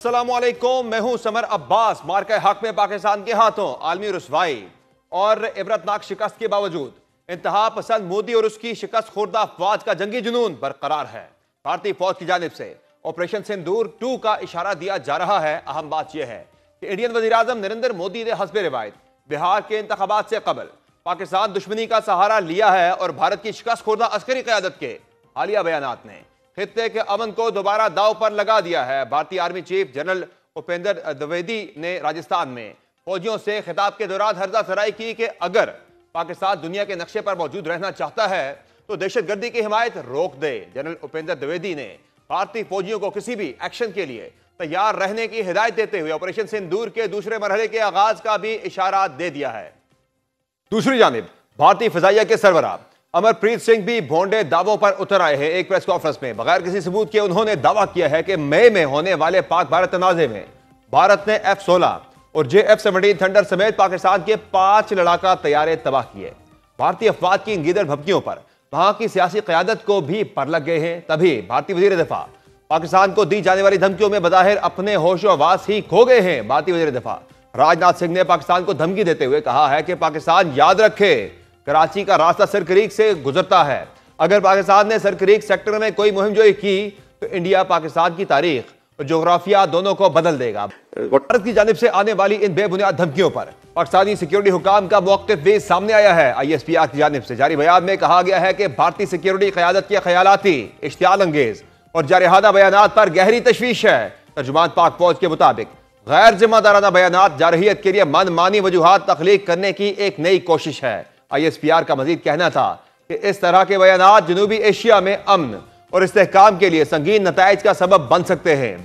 अस्सलामुअलैकुम, मैं हूं समर अब्बास। मार्का हक में पाकिस्तान के हाथों आलमी रुसवाई और इबरतनाक शिकस्त के बावजूद इंतहा पसंद मोदी और उसकी शिकस्त खुर्दा अफवाज का जंगी जुनून बरकरार है। भारतीय फौज की जानिब से ऑपरेशन सिंदूर 2 का इशारा दिया जा रहा है। अहम बात यह है कि इंडियन वज़ीर-ए-आज़म नरेंद्र मोदी ने हस्बे रिवायत बिहार के इंतखाबात से कबल पाकिस्तान दुश्मनी का सहारा लिया है और भारत की शिकस्त खुर्दा अस्करी क़यादत के हालिया बयानात ने खित्ते के अमन को दोबारा दाव पर लगा दिया है। भारतीय army chief general Upendra Dwivedi ने राजस्थान में फौजियों से खिताब के दौरान हर्जा सराई की कि अगर पाकिस्तान दुनिया के नक्शे पर मौजूद रहना चाहता है तो दहशतगर्दी की हिमायत रोक दे। जनरल उपेंद्र द्विवेदी ने भारतीय फौजियों को किसी भी एक्शन के लिए तैयार रहने की हिदायत देते हुए ऑपरेशन सिंदूर के दूसरे मरहले के आगाज का भी इशारा दे दिया है। दूसरी जानिब भारतीय फजाइया के सरबराह अमरप्रीत सिंह भी भोंडे दावों पर उतर आए हैं। एक प्रेस कॉन्फ्रेंस में बगैर किसी सबूत के उन्होंने दावा किया है कि मई में होने वाले पाक भारत तनाज़े में भारत ने F-16 और JF-17 थंडर समेत पाकिस्तान के 5 लड़ाका तैयारे तबाह किए। भारतीय अफवाज की इन गीदड़ भपकियों पर वहां की सियासी क़यादत को भी पर लग गए हैं। तभी भारतीय वज़ीर दिफा पाकिस्तान को दी जाने वाली धमकियों में बज़ाहिर अपने होशो हवास ही खो गए हैं। भारतीय वज़ीर दिफा राजनाथ सिंह ने पाकिस्तान को धमकी देते हुए कहा है कि पाकिस्तान याद रखे कराची का रास्ता सरक्रीक से गुजरता है। अगर पाकिस्तान ने सरक्रीक सेक्टर में कोई मुहिम जोई की तो इंडिया पाकिस्तान की तारीख और जोग्राफिया दोनों को बदल देगा। भारत की जानिब से आने वाली इन बेबुनियाद धमकियों पर पाकिस्तानी सिक्योरिटी हुकाम का मौक़िफ़ भी सामने आया है। ISPR की जानिब से जारी बयान में कहा गया है कि भारतीय सिक्योरिटी क़यादत के ख़यालाती, इश्तियाल अंगेज और जारहाना बयानात पर गहरी तशवीश है। तर्जुमान पाक फौज के मुताबिक गैर जिम्मेदाराना बयानात जारहियत के लिए मनमानी वजूहात तख्लीक करने की एक नई कोशिश है। ISPR का मजीद कहना था कि इस तरह के बयानात जनूबी एशिया में अमन और इस्तेहकाम के लिए संगीन नताइज का सबब बन सकते हैं।